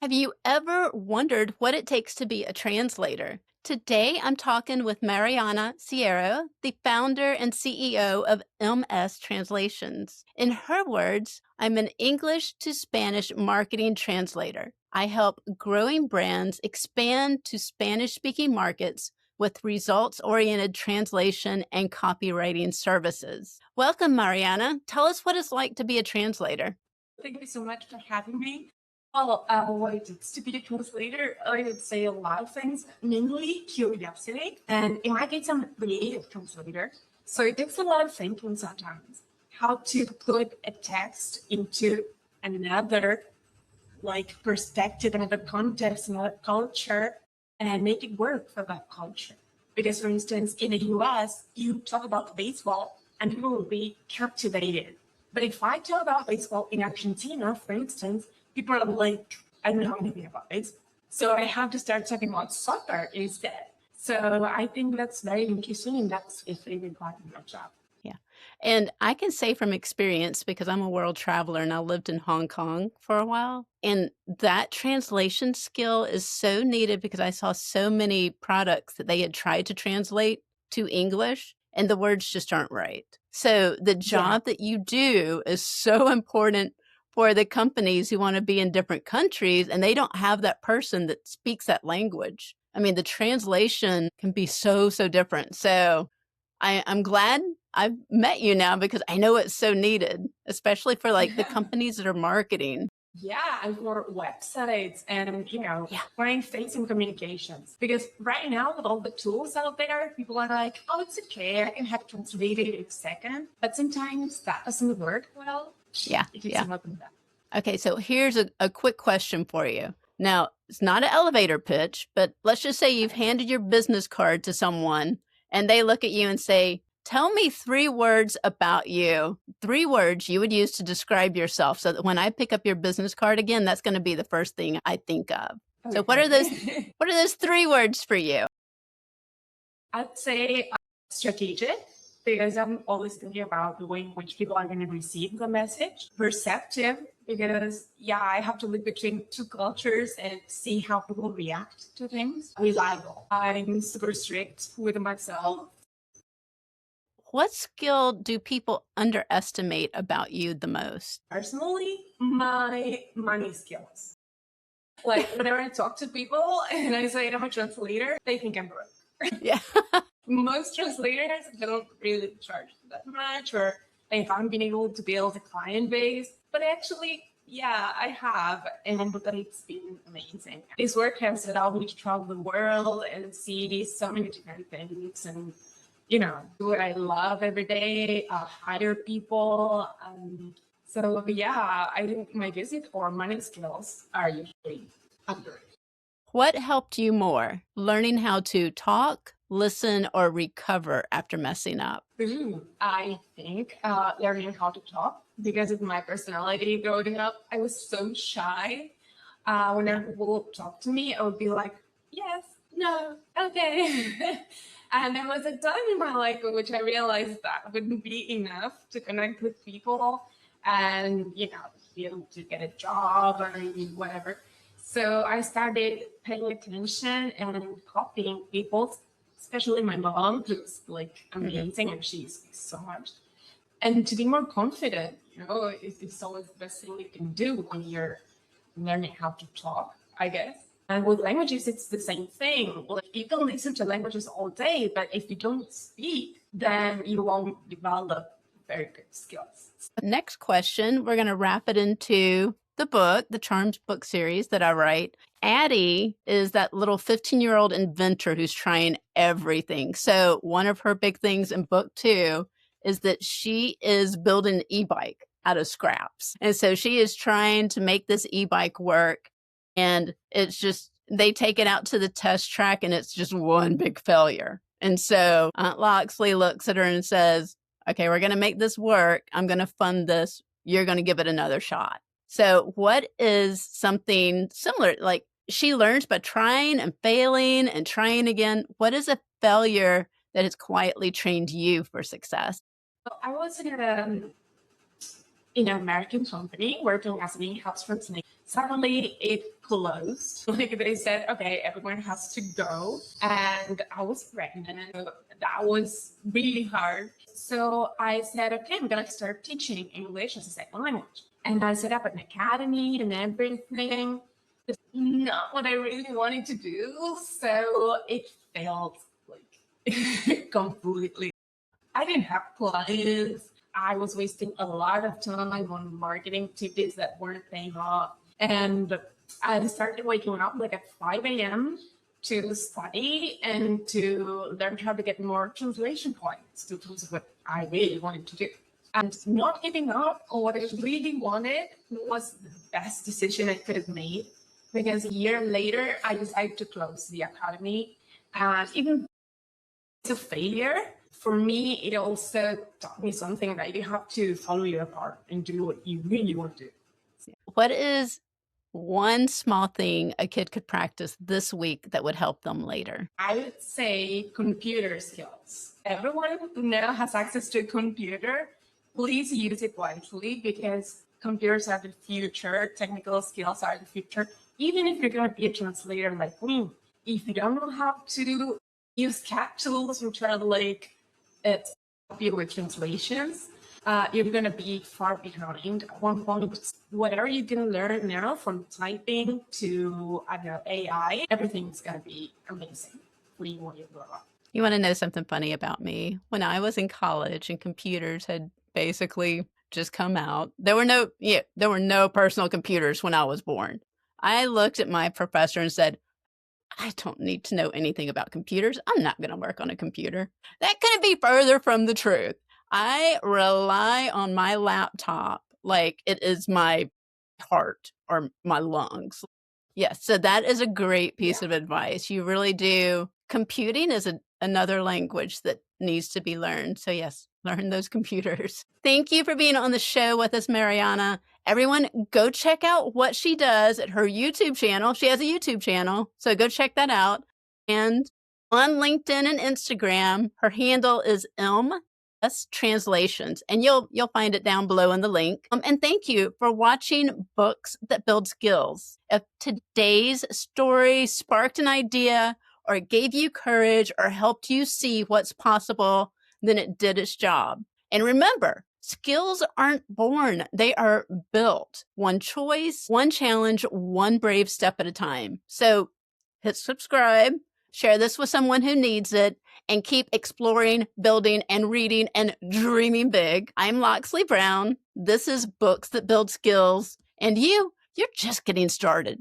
Have you ever wondered what it takes to be a translator? Today, I'm talking with Mariana Sierra, the founder and CEO of MS Translations. In her words, I'm an English to Spanish marketing translator. I help growing brands expand to Spanish speaking markets with results oriented translation and copywriting services. Welcome, Mariana. Tell us what it's like to be a translator. Thank you so much for having me. What it takes to be a translator, I would say a lot of things, mainly curiosity. And in my case, I'm a creative translator. So it takes a lot of thinking sometimes how to put a text into another perspective, another context, another culture, and make it work for that culture. Because, for instance, in the US, you talk about baseball and people will be captivated. But if I talk about baseball in Argentina, for instance, people are like, I don't know anything about this. So I have to start talking about soccer instead. So I think that's very interesting, and that's a favorite part of my job. Yeah. And I can say from experience, because I'm a world traveler and I lived in Hong Kong for a while, and that translation skill is so needed because I saw so many products that they had tried to translate to English and the words just aren't right. So the Yeah. job that you do is so important for the companies who want to be in different countries and they don't have that person that speaks that language. I mean, the translation can be so different. So I'm glad I've met you now because I know it's so needed, especially for like the companies that are marketing. Yeah, and for websites and, Yeah. client-facing communications. Because right now, with all the tools out there, people are like, oh, it's okay, I can have it translated in a second. But sometimes that doesn't work well. Yeah. It is Yeah. not that. Okay. So here's a quick question for you. Now, it's not an elevator pitch, but let's just say you've handed your business card to someone and they look at you and say, tell me 3 words about you, 3 words you would use to describe yourself so that when I pick up your business card again, that's going to be the first thing I think of. So what are those Okay. what are those 3 words for you? I'd say strategic, because I'm always thinking about the way in which people are going to receive the message. Perceptive, because, yeah, I have to live between two cultures and see how people react to things. Reliable. I'm super strict with myself. What skill do people underestimate about you the most? Personally, my money skills. Like, whenever I talk to people and I say I'm a translator, they think I'm broke. Yeah. Most translators don't really charge that much, or they haven't been able to build a client base. But actually, yeah, I have, and it's been amazing. This work has allowed me to travel the world and see so many different things, and do what I love every day, hire people. So yeah, I think my visit or money skills are usually underrated. What helped you more, learning how to talk, listen, or recover after messing up? I think learning how to talk, because of my personality growing up, I was so shy. Whenever people would talk to me, I would be like, yes, no, okay. And there was a time in my life in which I realized that wouldn't be enough to connect with people and, be able to get a job or whatever. So I started paying attention and copying people, especially my mom, who's like amazing and she speaks so much. And to be more confident, it's always the best thing you can do when you're learning how to talk, I guess. And with languages, it's the same thing. Like, you can listen to languages all day, but if you don't speak, then you won't develop very good skills. Next question, we're going to wrap it into the book, the Charms book series that I write. Addie is that little 15-year-old inventor who's trying everything. So one of her big things in book 2 is that she is building an e-bike out of scraps. And so she is trying to make this e-bike work. And it's just, they take it out to the test track and it's just one big failure. And so Aunt Loxley looks at her and says, okay, we're going to make this work. I'm going to fund this. You're going to give it another shot. So what is something similar? Like, she learns by trying and failing and trying again. What is a failure that has quietly trained you for success? I was in an American company working as an in-house translator. Suddenly it closed. Like they said, okay, everyone has to go. And I was pregnant. So that was really hard. So I said, okay, I'm going to start teaching English as a second language. And I set up an academy and everything. It's not what I really wanted to do. So it failed like completely. I didn't have clients. I was wasting a lot of time on marketing activities that weren't paying off. And I started waking up like at 5 a.m. to study and to learn how to get more translation points to what I really wanted to do. And not giving up on what I really wanted was the best decision I could have made, because a year later, I decided to close the academy. And even it's a failure, for me, it also taught me something that you have to follow your heart and do what you really want to do. What is one small thing a kid could practice this week that would help them later? I would say computer skills. Everyone now has access to a computer. Please use it wisely, because computers are the future. Technical skills are the future. Even if you're going to be a translator like me, if you don't know how to use cat tools and translate it with translations, you're going to be far behind at one point. Whatever you can learn now, from typing to, I don't know, AI, everything's going to be amazing for you when you grow up. You want to know something funny about me? When I was in college and computers had basically just come out, there were no personal computers when I was born. I looked at my professor and said, I don't need to know anything about computers. I'm not going to work on a computer. That couldn't be further from the truth. I rely on my laptop like it is my heart or my lungs. Yes, so that is a great piece of advice. You really do. Computing is another language that needs to be learned. So yes, learn those computers. Thank you for being on the show with us, Mariana. Everyone, go check out what she does at her YouTube channel. She has a YouTube channel, so go check that out. And on LinkedIn and Instagram, her handle is Translations, and you'll find it down below in the link. And thank you for watching Books That Build Skills. If today's story sparked an idea, or it gave you courage, or helped you see what's possible, then it did its job. And remember, skills aren't born, they are built. One choice, one challenge, one brave step at a time. So hit subscribe, share this with someone who needs it, and keep exploring, building, and reading, and dreaming big. I'm Loxley Brown. This is Books That Build Skills. And you're just getting started.